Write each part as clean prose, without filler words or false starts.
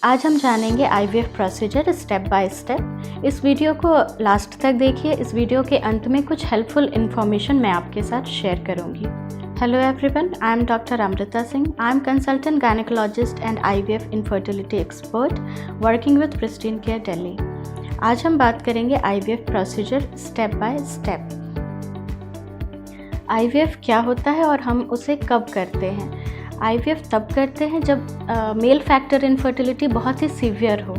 आज हम जानेंगे IVF procedure step by step. इस वीडियो को लास्ट तक देखिए। इस वीडियो के अंत में कुछ हेल्पफुल इन्फॉर्मेशन मैं आपके साथ शेयर करूंगी। Hello everyone, I am doctor Amrita Singh. I am consultant gynaecologist and IVF infertility expert working with pristine care Delhi. आज हम बात करेंगे IVF procedure step by step. IVF क्या होता है और हम उसे कब करते हैं? आईवीएफ तब करते हैं जब मेल फैक्टर इनफर्टिलिटी बहुत ही सीवियर हो।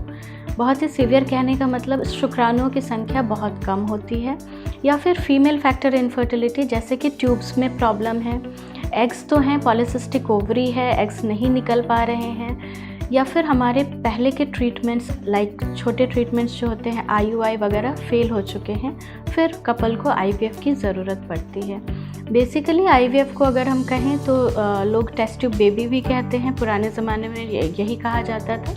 बहुत ही सीवियर कहने का मतलब शुक्राणुओं की संख्या बहुत कम होती है, या फिर फीमेल फैक्टर इनफर्टिलिटी जैसे कि ट्यूब्स में प्रॉब्लम है, एग्स तो हैं, पॉलीसिस्टिक ओवरी है, एग्स नहीं निकल पा रहे हैं, या फिर हमारे पहले के ट्रीटमेंट्स लाइक छोटे ट्रीटमेंट्स जो होते हैं IUI वगैरह फेल हो चुके हैं, फिर कपल को आईवीएफ की ज़रूरत पड़ती है। बेसिकली आईवीएफ को अगर हम कहें तो लोग टेस्ट ट्यूब बेबी भी कहते हैं। पुराने ज़माने में यही कहा जाता था।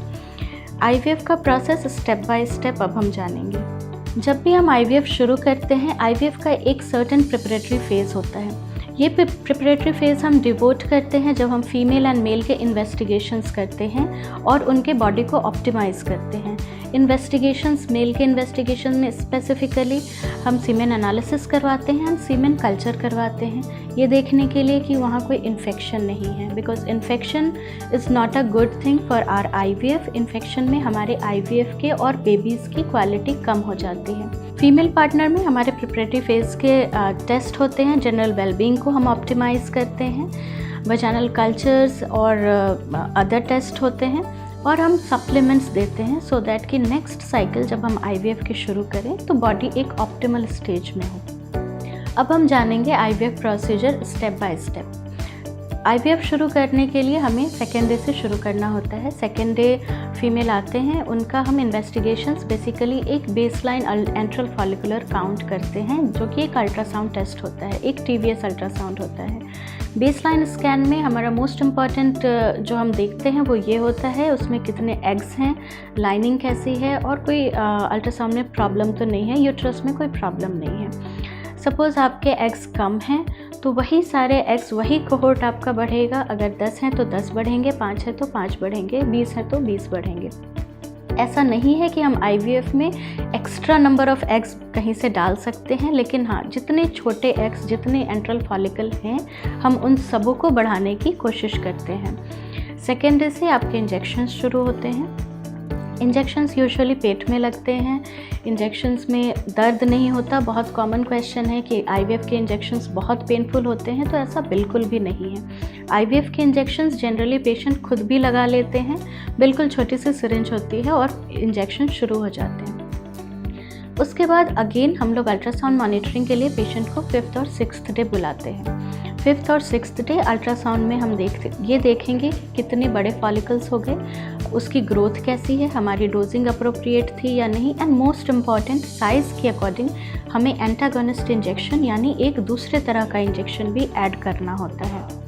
आईवीएफ का प्रोसेस स्टेप बाय स्टेप अब हम जानेंगे। जब भी हम आईवीएफ शुरू करते हैं, आईवीएफ का एक सर्टेन प्रिपरेटरी फेज़ होता है। ये प्रिपरेटरी फेज़ हम डिवोट करते हैं जब हम फीमेल एंड मेल के इन्वेस्टिगेशंस करते हैं और उनके बॉडी को ऑप्टिमाइज़ करते हैं। इन्वेस्टिगेशंस, मेल के इन्वेस्टिगेशन में स्पेसिफिकली हम सीमेन एनालिसिस करवाते हैं एंड सीमेन कल्चर करवाते हैं, ये देखने के लिए कि वहाँ कोई इन्फेक्शन नहीं है, because infection is not a good thing for our IVF. Infection में हमारे आईवीएफ के और बेबीज़ की क्वालिटी कम हो जाती है। फीमेल पार्टनर में हमारे प्रिपरेटरी फेज़ के टेस्ट होते हैं। जनरल वेलबींग को हम ऑप्टिमाइज़ करते हैं, वजाइनल कल्चर्स और अदर टेस्ट होते हैं, और हम सप्लीमेंट्स देते हैं सो दैट कि नेक्स्ट साइकिल जब हम आईवीएफ के शुरू करें तो बॉडी एक ऑप्टिमल स्टेज में हो। अब हम जानेंगे IVF procedure step by step. IVF शुरू करने के लिए हमें सेकेंड डे से शुरू करना होता है। सेकेंड डे फीमेल आते हैं, उनका हम इन्वेस्टिगेशंस बेसिकली एक बेसलाइन एंट्रल फॉलिकुलर काउंट करते हैं, जो कि एक अल्ट्रासाउंड टेस्ट होता है, एक TVS अल्ट्रासाउंड होता है। बेसलाइन स्कैन में हमारा मोस्ट इम्पॉर्टेंट जो हम देखते हैं वो ये होता है, उसमें कितने एग्स हैं, लाइनिंग कैसी है, और कोई अल्ट्रासाउंड में प्रॉब्लम तो नहीं है, यूट्रस में कोई प्रॉब्लम नहीं है। सपोज़ आपके एग्स कम हैं तो वही सारे एग्स, वही कोहोर्ट आपका बढ़ेगा। अगर 10 हैं तो 10 बढ़ेंगे, 5 है तो 5 बढ़ेंगे, 20 है तो 20 बढ़ेंगे। ऐसा नहीं है कि हम आईवीएफ में एक्स्ट्रा नंबर ऑफ एग्स कहीं से डाल सकते हैं, लेकिन हाँ, जितने छोटे एग्स, जितने एंट्रल फॉलिकल हैं, हम उन सबों को बढ़ाने की कोशिश करते हैं। सेकेंड डे से आपके इंजेक्शंस शुरू होते हैं। इंजेक्शंस यूजुअली पेट में लगते हैं। इंजेक्शंस में दर्द नहीं होता। बहुत कॉमन क्वेश्चन है कि आईवीएफ के इंजेक्शंस बहुत पेनफुल होते हैं, तो ऐसा बिल्कुल भी नहीं है। आईवीएफ के इंजेक्शंस जनरली पेशेंट खुद भी लगा लेते हैं। बिल्कुल छोटी सी सिरिंज होती है और इंजेक्शन शुरू हो जाते हैं। उसके बाद अगेन हम लोग अल्ट्रासाउंड मॉनिटरिंग के लिए पेशेंट को 5th और 6th डे बुलाते हैं। 5th और 6th डे अल्ट्रासाउंड में हम ये देखेंगे कितने बड़े फॉलिकल्स हो गए, उसकी ग्रोथ कैसी है, हमारी डोजिंग अप्रोप्रिएट थी या नहीं, एंड मोस्ट इम्पॉर्टेंट साइज़ के अकॉर्डिंग हमें एंटागोनिस्ट इंजेक्शन यानी एक दूसरे तरह का इंजेक्शन भी ऐड करना होता है।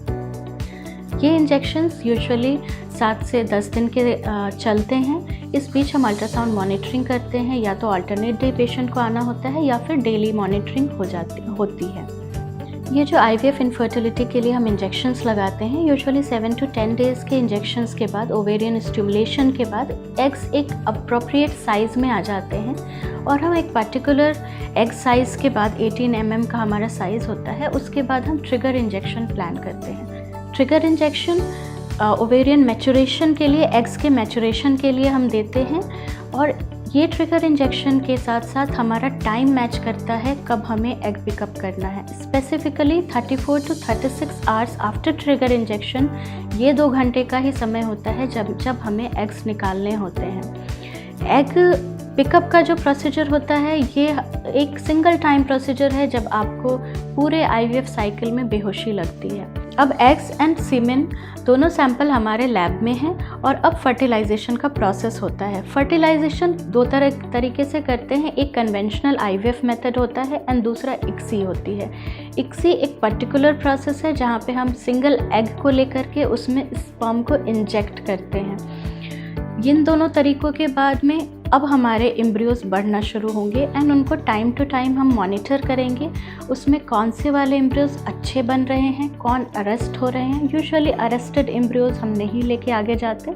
ये इंजेक्शंस यूजुअली 7 से 10 दिन के चलते हैं। इस बीच हम अल्ट्रासाउंड मॉनिटरिंग करते हैं, या तो अल्टरनेट डे पेशेंट को आना होता है या फिर डेली मॉनिटरिंग होती है। ये जो आईवीएफ इनफर्टिलिटी के लिए हम इंजेक्शंस लगाते हैं, यूजुअली 7 to 10 डेज़ के इंजेक्शंस के बाद, ओवेरियन स्टिमुलेशन के बाद एग्स एक अप्रोप्रिएट साइज़ में आ जाते हैं, और हम एक पर्टिकुलर एग साइज़ के बाद 18 mm का हमारा साइज़ होता है। उसके बाद हम ट्रिगर इंजेक्शन प्लान करते हैं। ट्रिगर इंजेक्शन ओवेरियन मैचुरेशन के लिए, एग्स के मैचुरेशन के लिए हम देते हैं, और ये ट्रिगर इंजेक्शन के साथ साथ हमारा टाइम मैच करता है कब हमें एग पिकअप करना है। Specifically 34 to 36 hours after trigger injection, ये 2 घंटे का ही समय होता है जब हमें एग्स निकालने होते हैं। एग पिकअप का जो प्रोसीजर होता है, ये एक सिंगल टाइम प्रोसीजर है जब आपको पूरे आईवीएफ साइकिल में बेहोशी लगती है। अब एग्स एंड सीमेन दोनों सैंपल हमारे लैब में हैं, और अब फर्टिलाइजेशन का प्रोसेस होता है। फर्टिलाइजेशन 2 तरीके से करते हैं। एक कन्वेंशनल आईवीएफ मेथड होता है एंड दूसरा ICSI होती है। ICSI एक पर्टिकुलर प्रोसेस है जहाँ पे हम सिंगल एग को लेकर के उसमें स्पर्म को इंजेक्ट करते हैं। इन दोनों तरीक़ों के बाद में अब हमारे एम्ब्रियोज बढ़ना शुरू होंगे, एंड उनको टाइम टू टाइम हम मॉनिटर करेंगे, उसमें कौन से वाले एम्ब्रियोज अच्छे बन रहे हैं, कौन अरेस्ट हो रहे हैं। यूजुअली अरेस्टेड एम्ब्रियोज हम नहीं लेके आगे जाते,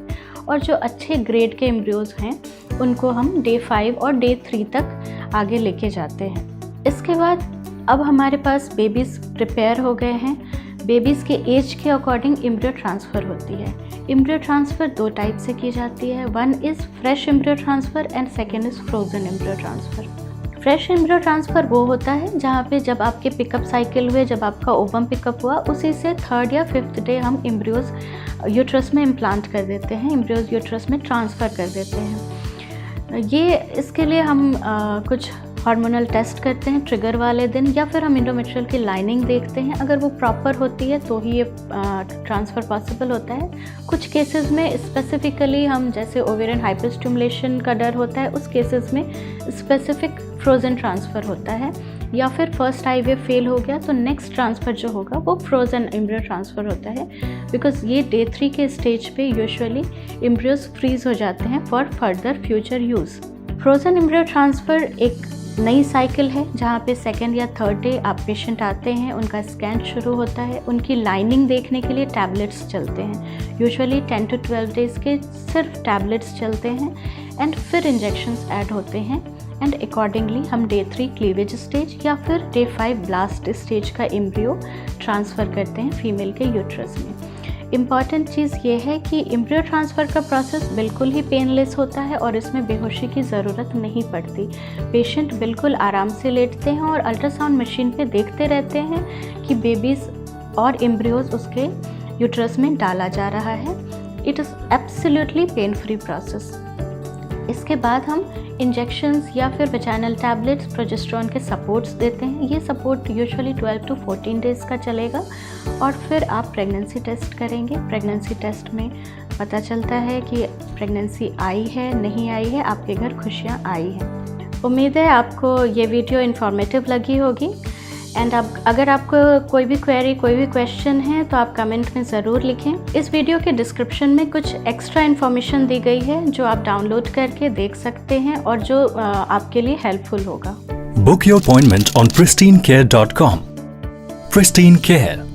और जो अच्छे ग्रेड के एम्ब्रियोज़ हैं उनको हम डे 5 और डे 3 तक आगे लेके जाते हैं। इसके बाद अब हमारे पास बेबीज़ प्रिपेयर हो गए हैं। बेबीज़ के एज के अकॉर्डिंग एम्ब्रियो ट्रांसफ़र होती है। एम्ब्रियो ट्रांसफ़र 2 टाइप से की जाती है। One is fresh embryo transfer and second is frozen embryo transfer. Fresh embryo transfer वो होता है जहाँ पे जब आपके पिकअप साइकिल हुए, जब आपका ओवम पिकअप हुआ, उसी से 3rd या 5th डे हम एम्ब्रियोज़ यूट्रस में इम्प्लांट कर देते हैं, एम्ब्रियोज़ यूट्रस में ट्रांसफ़र कर देते हैं। ये इसके लिए हम कुछ हार्मोनल टेस्ट करते हैं ट्रिगर वाले दिन, या फिर हम एंडोमेट्रियल की लाइनिंग देखते हैं। अगर वो प्रॉपर होती है तो ही ये ट्रांसफ़र पॉसिबल होता है। कुछ केसेस में स्पेसिफिकली हम, जैसे ओवेरियन हाइपरस्टिमुलेशन का डर होता है, उस केसेस में स्पेसिफिक फ्रोज़न ट्रांसफ़र होता है, या फिर फर्स्ट IVF फेल हो गया तो नेक्स्ट ट्रांसफ़र जो होगा वो फ्रोज़न एम्ब्रियो ट्रांसफ़र होता है, बिकॉज ये डे 3 के स्टेज पे यूजुअली एम्ब्रियोज फ्रीज़ हो जाते हैं for further future use. Frozen embryo transfer एक नई साइकिल है जहाँ पे 2nd या 3rd डे आप पेशेंट आते हैं, उनका स्कैन शुरू होता है, उनकी लाइनिंग देखने के लिए टैबलेट्स चलते हैं। यूजुअली 10 to 12 डेज़ के सिर्फ टैबलेट्स चलते हैं एंड फिर इंजेक्शंस ऐड होते हैं एंड अकॉर्डिंगली हम डे 3 क्लीवेज स्टेज या फिर डे 5 ब्लास्ट स्टेज का एम्ब्रियो ट्रांसफ़र करते हैं फीमेल के यूट्रस में। इम्पॉर्टेंट चीज़ ये है कि एम्ब्रियो ट्रांसफ़र का प्रोसेस बिल्कुल ही पेनलेस होता है और इसमें बेहोशी की ज़रूरत नहीं पड़ती। पेशेंट बिल्कुल आराम से लेटते हैं और अल्ट्रासाउंड मशीन पे देखते रहते हैं कि बेबीज़ और एम्ब्रियोज़ उसके यूट्रस में डाला जा रहा है। It is absolutely pain free process. इसके बाद हम इंजेक्शंस या फिर वेजाइनल टैबलेट्स, प्रोजेस्टेरोन के सपोर्ट्स देते हैं। ये सपोर्ट यूजुअली 12 to 14 डेज़ का चलेगा और फिर आप प्रेगनेंसी टेस्ट करेंगे। प्रेगनेंसी टेस्ट में पता चलता है कि प्रेगनेंसी आई है, नहीं आई है, आपके घर खुशियाँ आई हैं। उम्मीद है आपको ये वीडियो इन्फॉर्मेटिव लगी होगी एंड अगर आपको कोई भी क्वेरी, कोई भी क्वेश्चन है तो आप कमेंट में ज़रूर लिखें। इस वीडियो के डिस्क्रिप्शन में कुछ एक्स्ट्रा इन्फॉर्मेशन दी गई है जो आप डाउनलोड करके देख सकते हैं और जो आपके लिए हेल्पफुल होगा। Book your appointment on pristinecare.com. Pristine Care.